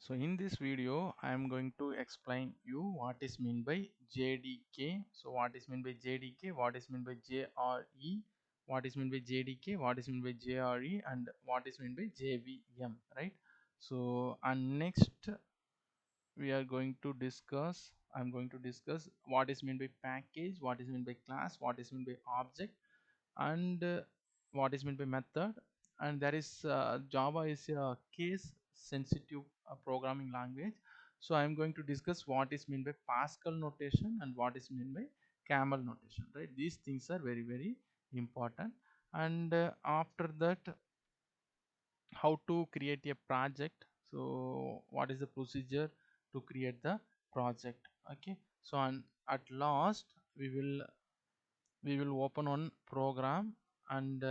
So in this video I am going to explain you what is mean by JDK. So what is mean by JDK, what is mean by JRE, what is mean by JDK, what is mean by JRE, and what is mean by JVM, right? So and next we are going to discuss, I'm going to discuss what is meant by package, what is meant by class, what is meant by object, and what is meant by method. And there is Java is a case sensitive programming language. So I'm going to discuss what is meant by Pascal notation and what is meant by camel notation, right? These things are very very important. And after that, how to create a project. So what is the procedure to create the project? Okay, so and at last we will open one program, and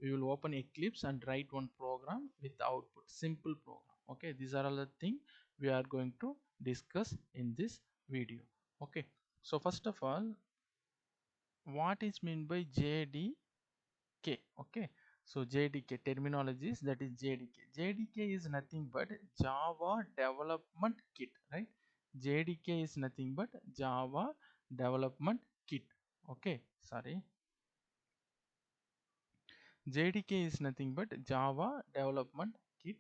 we will open Eclipse and write one program with output, simple program. Okay, these are all the things we are going to discuss in this video. Okay, so first of all, what is meant by JDK? Okay, so JDK terminologies, that is JDK is nothing but Java Development Kit, right? JDK is nothing but Java Development Kit. Okay, sorry, JDK is nothing but Java Development Kit.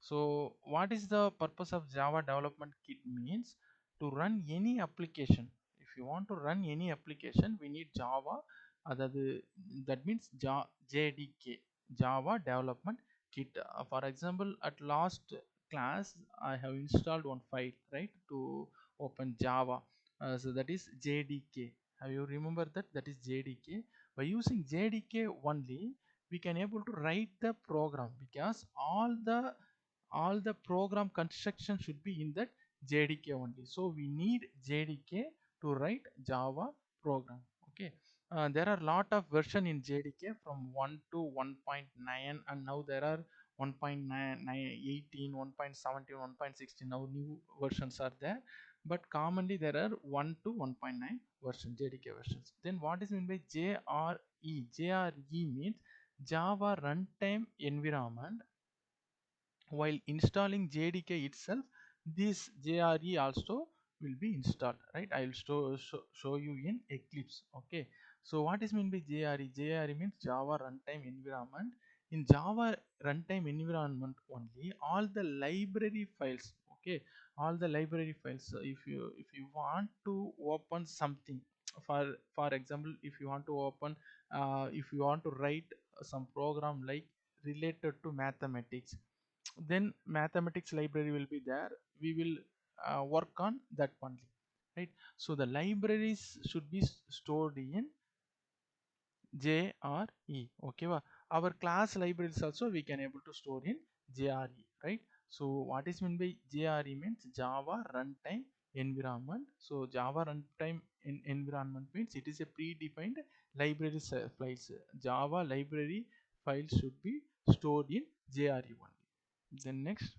So what is the purpose of Java Development Kit? Means to run any application. If you want to run any application, we need Java. That means JDK, Java Development Kit. For example, at last class, I have installed one file, right, to open Java. So that is JDK. Have you remember that? That is JDK. By using JDK only, we can able to write the program, because all the program construction should be in that JDK only. So we need JDK to write Java program. Okay, there are lot of version in JDK from 1 to 1.9, and now there are 1.9, 18, 1.17, 1.16. Now new versions are there, but commonly there are 1 to 1.9 version, JDK versions. Then what is meant by JRE? JRE means Java Runtime Environment. While installing JDK itself, this JRE also will be installed, right? I will show you in Eclipse. Okay, so what is meant by JRE? JRE means Java Runtime Environment. In Java Runtime Environment only, all the library files, okay, all the library files. So if you want to open something, for example, if you want to open, if you want to write some program like related to mathematics, then mathematics library will be there. We will work on that only, right? So the libraries should be stored in JRE. Okay, our class libraries also we can able to store in JRE, right? So what is meant by JRE? Means Java Runtime Environment. So Java Runtime Environment means it is a predefined library files. Java library files should be stored in JRE only. Then next,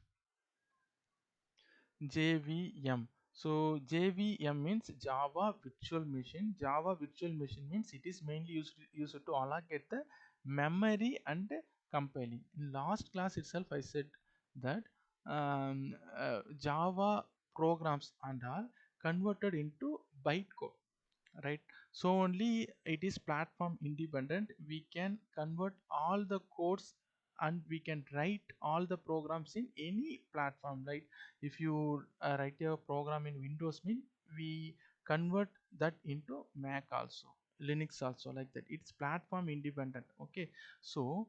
JVM. So JVM means Java Virtual Machine. Java Virtual Machine means it is mainly used to allocate the memory and compiling. In last class itself, I said that Java programs and all converted into bytecode, right? So only it is platform independent. We can convert all the codes, and we can write all the programs in any platform, right? If you write a program in Windows, mean we convert that into Mac also, Linux also, like that. It's platform independent. Okay, so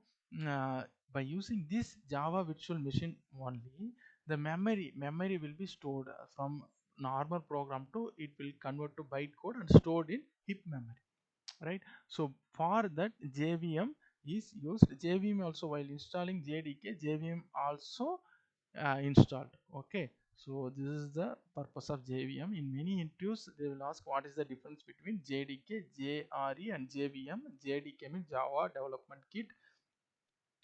uh, by using this Java virtual machine only, the memory will be stored from normal program to, it will convert to bytecode and stored in heap memory, right? So for that, JVM is used. JVM also, while installing JDK, JVM also installed. Okay, so this is the purpose of JVM. In many interviews they will ask what is the difference between JDK, JRE and JVM. JDK means Java Development Kit.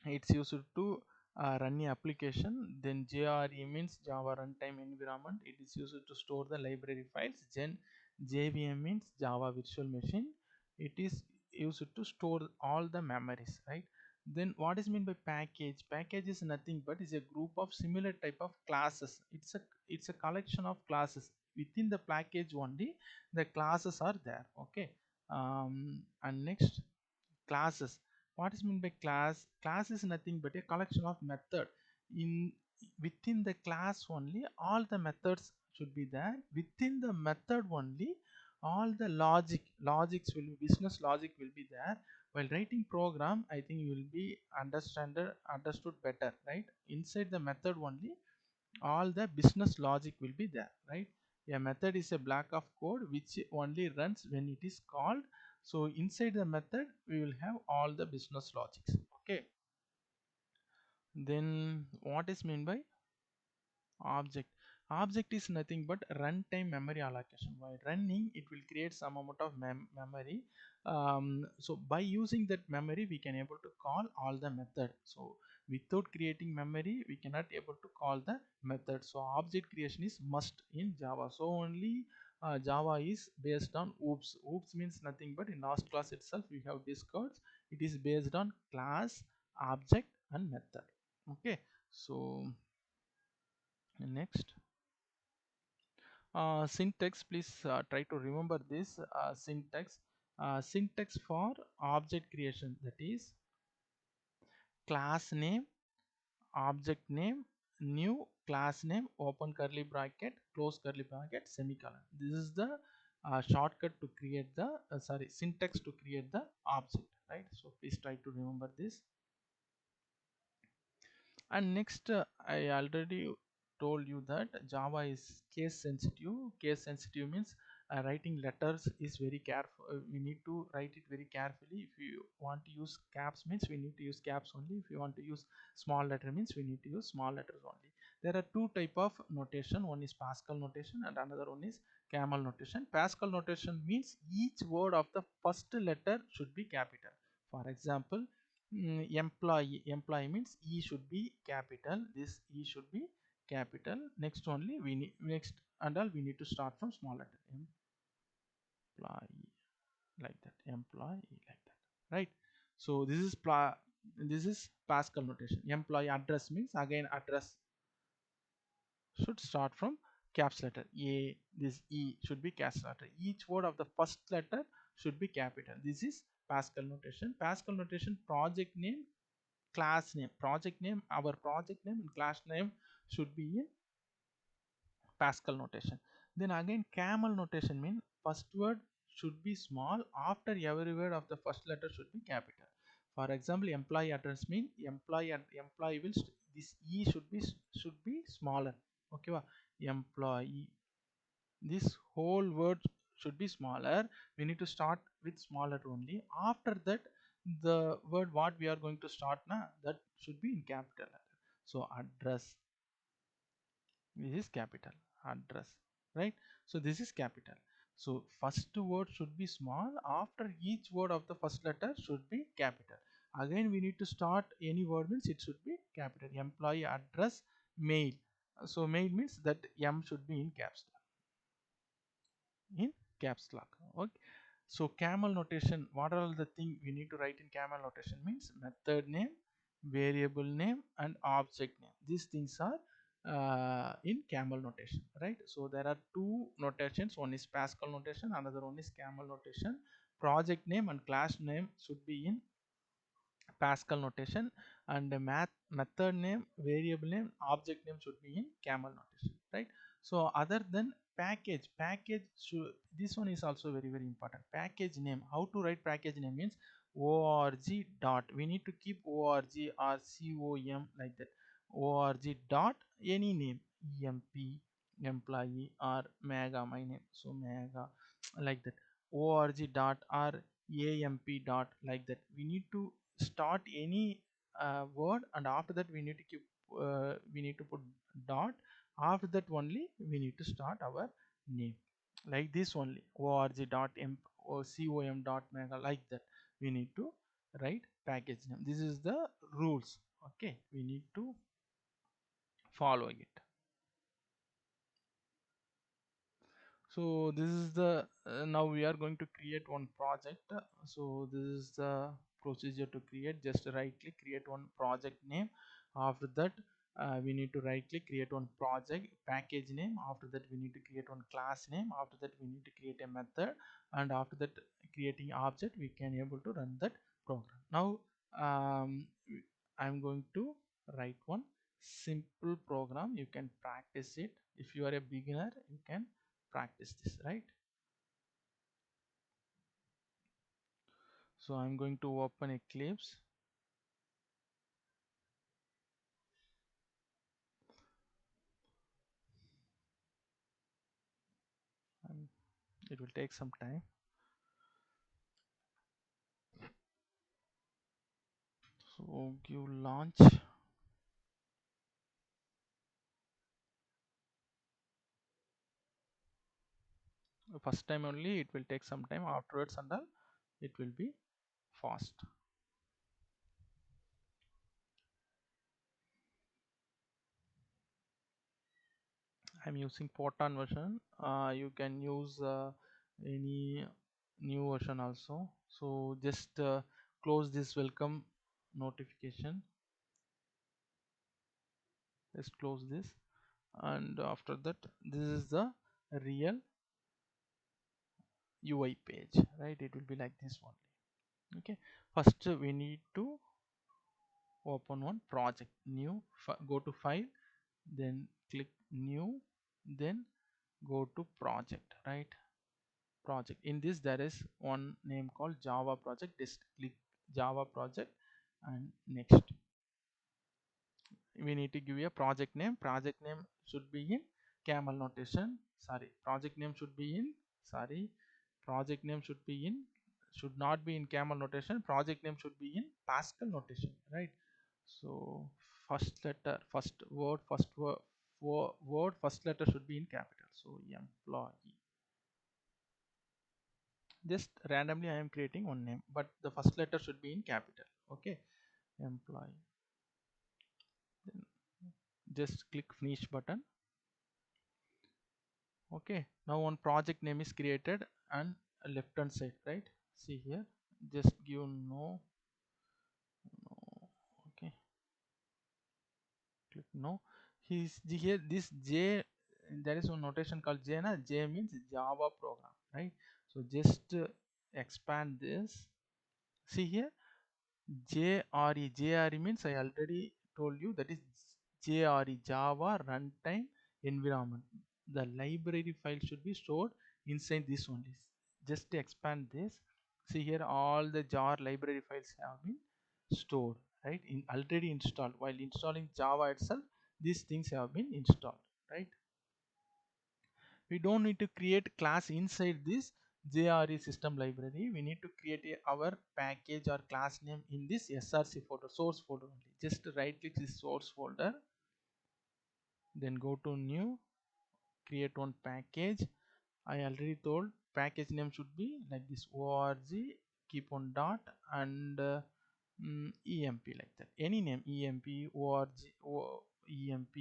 It's used to run the application. Then JRE means Java Runtime Environment. It is used to store the library files. Then JVM means Java Virtual Machine. It is used to store all the memories, right? Then what is mean by package? Package is nothing but is a group of similar type of classes. It's a collection of classes. Within the package only the classes are there. Okay. And next, classes. What is meant by class? Class is nothing but a collection of method. In Within the class only all the methods should be there. Within the method only all the logics will be, business logic will be there. While writing program, I think you will be understood better, right? Inside the method only all the business logic will be there, right? A method is a block of code which only runs when it is called. So inside the method we will have all the business logics. Okay. Then what is meant by object? Object is nothing but runtime memory allocation. While running it will create some amount of memory. So by using that memory we can able to call all the method. So without creating memory we cannot able to call the method. So object creation is must in Java. So only Java is based on oops. Oops means nothing but in last class itself we have discussed. It is based on class, object and method. Okay. So next, syntax, please try to remember this syntax for object creation, that is class name, object name, new class name, open curly bracket, close curly bracket, semicolon. This is the shortcut to create the syntax to create the object, right? So please try to remember this. And next, I already told you that Java is case sensitive. Case sensitive means writing letters is very careful. We need to write it very carefully. If you want to use caps means we need to use caps only. If you want to use small letter means we need to use small letters only. There are two type of notation. One is Pascal notation and another one is camel notation. Pascal notation means each word of the first letter should be capital. For example, employee means E should be capital. This E should be capital. Next only we need, next and all we need to start from small letter. Employee, like that. Employee, like that, right? So this is Pascal notation. Employee address means again address should start from caps letter A. This E should be caps letter. Each word of the first letter should be capital. This is Pascal notation. Pascal notation, project name, class name, project name, our project name and class name should be in Pascal notation. Then again camel notation means first word should be small, after every word of the first letter should be capital. For example, employee address means employee will this E should be smaller. Okay, employee, this whole word should be smaller. We need to start with smaller only. After that the word what we are going to start now, that should be in capital letter. So address, this is capital address, right? So this is capital. So first word should be small, after each word of the first letter should be capital. Again we need to start any word means it should be capital. Employee address, mail. So mail means that M should be in caps, in caps lock. Okay. So camel notation, what are all the thing we need to write in camel notation means method name, variable name and object name. These things are in camel notation, right? So there are two notations, one is Pascal notation, another one is camel notation. Project name and class name should be in Pascal notation, and the method name, variable name, object name should be in camel notation, right? So other than package should, this one is also very important. Package name, how to write package name means org dot, we need to keep org or com, like that. Org dot any name, emp, employee or mega, my name, so mega, like that. Org dot or amp dot, like that. We need to start any word, and after that we need to keep we need to put dot. After that only we need to start our name, like this only. Org dot m or com dot mega, like that. We need to write package name. This is the rules. Okay, we need to follow it. So this is the now we are going to create one project. So this is the procedure to create. Just right click, create one project name. After that we need to right click, create one project package name. After that we need to create one class name. After that we need to create a method, and after that creating object, we can able to run that program. Now I'm going to write one simple program. You can practice it. If you are a beginner, you can practice this, right? So I'm going to open Eclipse. And it will take some time. So give launch. First time only it will take some time, afterwards and all it will be fast. I'm using Portan version. You can use any new version also. So just close this welcome notification. Let's close this, and after that this is the real UI page, right? It will be like this one. Okay, first we need to open one project, new, go to file, then click new, then go to project, right? Project, in this there is one name called Java project. Just click Java project, and next we need to give a project name. Project name should be in camel notation. Project name should be in project name should not be in camel notation. Project name should be in Pascal notation, right? So first letter, first letter should be in capital. So employee. Just randomly I am creating one name, but the first letter should be in capital. Okay, employee. Then just click finish button. Okay, now one project name is created, and left hand side, right? See here, just give no. Okay, click no. He's here, this J, there is one notation called J. Na? J means Java program, right? So just expand this. See here, JRE means I already told you, that is JRE, Java Runtime Environment. The library file should be stored inside this only. Just to expand this, see here, all the jar library files have been stored, right? In already installed. While installing Java itself, these things have been installed, right? We don't need to create class inside this JRE system library. We need to create our package or class name in this src folder, source folder only. Just right click this source folder, then go to new, create one package. I already told package name should be like this, org, keep on dot, and emp, like that. Any name, emp, org, emp,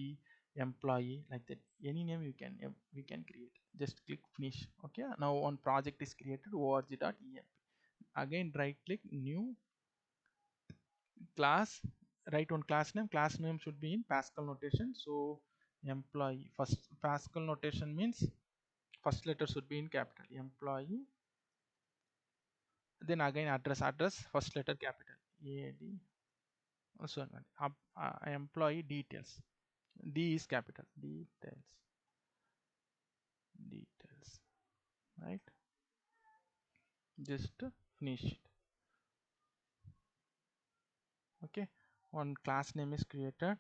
employee, like that. Any name you can, we can create. Just click finish. Okay, now one project is created, org.emp. Again right click new class, write one class name should be in Pascal notation. So employee, first Pascal notation means first letter should be in capital, employee. Then again address first letter capital, AD. Also employee details, D is capital, details, right? Just finish it. Okay, one class name is created,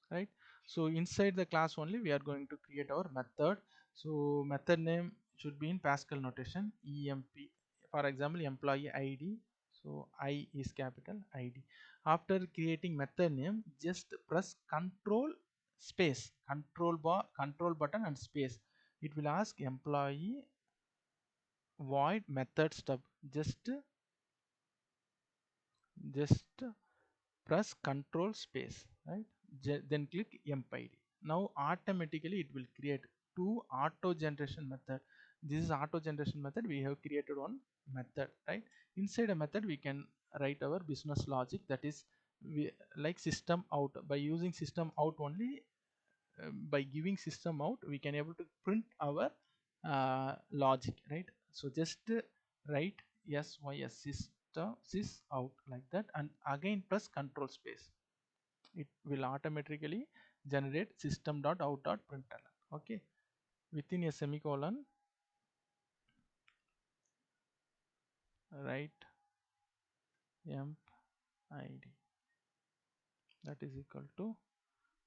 right? So inside the class only we are going to create our method. So method name should be in Pascal notation, emp. For example, employee ID. So I is capital, ID. After creating method name, just press control space, control button and space. It will ask employee void method stub. Just press control space, right? Then click emp id. Now automatically it will create to auto generation method. This is auto generation method. We have created one method, right? Inside a method we can write our business logic, that is like system out. By using system out only, by giving system out, we can able to print our logic, right? So just write sys system sys out like that, and again press control space. It will automatically generate system.out.println. Okay, within a semicolon write emp id, that is equal to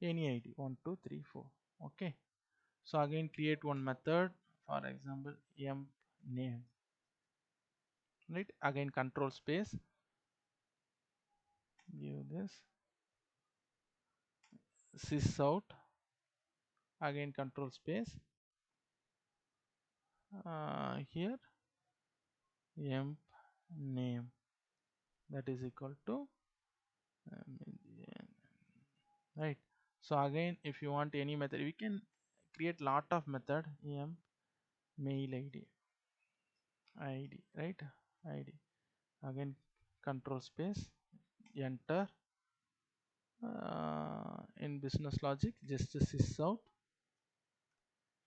any id 1 2 3 4. Okay, so again create one method, for example emp name, right? Again control space, give this sys out, again control space, here emp name, that is equal to right? So again if you want any method, we can create lot of method. Emp mail id, right? Id, again control space, enter, in business logic just sys out,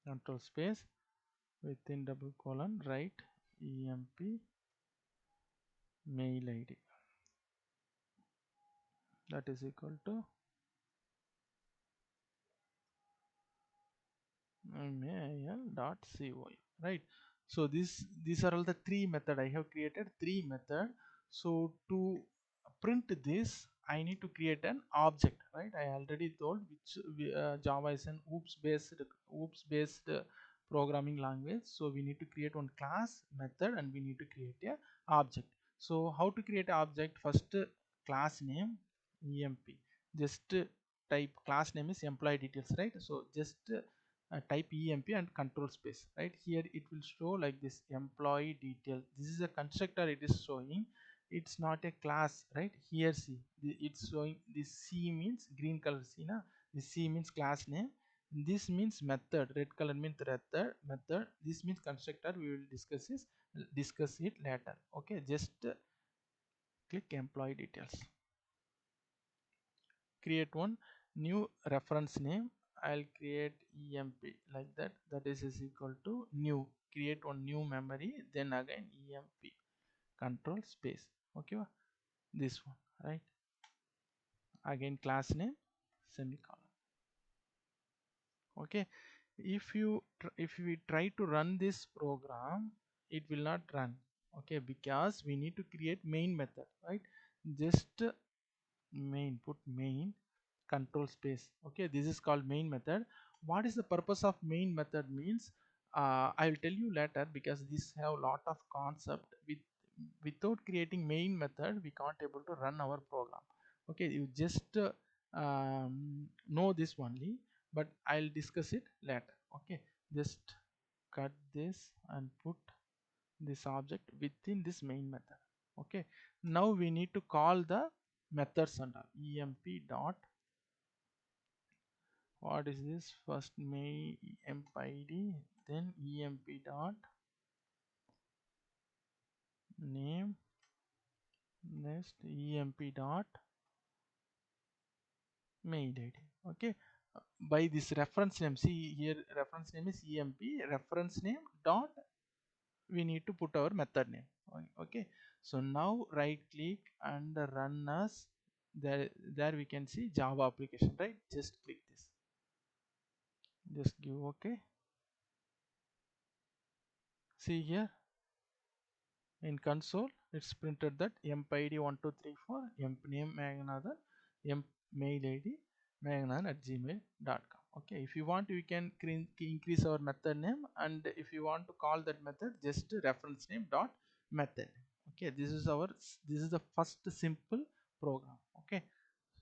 control space, within double colon write emp mail id, that is equal to mail.coy, right? So these are all the three method. I have created three method. So to print this I need to create an object, right? I already told which Java is an oops based programming language. So we need to create one class method and we need to create a object. So how to create an object? First class name emp, just type class name is employee details, right? So just type emp and control space. Right here it will show like this, employee detail. This is a constructor it is showing, it's not a class. Right here see it's showing this c means green color, see na, this c means class name, this means method, red color means method, this means constructor. We will discuss it later. Okay, just click employee details, create one new reference name. I'll create emp like that, is equal to new, create one new memory, then again emp control space. Okay, this one, right? Again class name semicolon. Okay, if we try to run this program, it will not run. Okay, because we need to create main method, right? Just main, put main control space. Okay, this is called main method. What is the purpose of main method means, I will tell you later, because this have lot of concept. Without creating main method we can't able to run our program. Okay, you just know this only, but I'll discuss it later. Okay, just cut this and put this object within this main method. Okay, now we need to call the methods under emp dot, what is this, first main emp id, then emp dot name, next emp dot main id. Okay, by this reference name, see here reference name is emp, reference name dot, we need to put our method name. Okay, so now right click and run as, there we can see Java application, right? Just click this, just give okay. See here in console it's printed that emp id 1234, emp name Meghnadhan, emp mail id meghnadhan@gmail.com. Okay, if you want we can increase our method name, and if you want to call that method, just reference name dot method. Okay, this is the first simple program. Okay,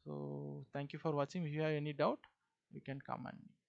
so thank you for watching. If you have any doubt you can comment me.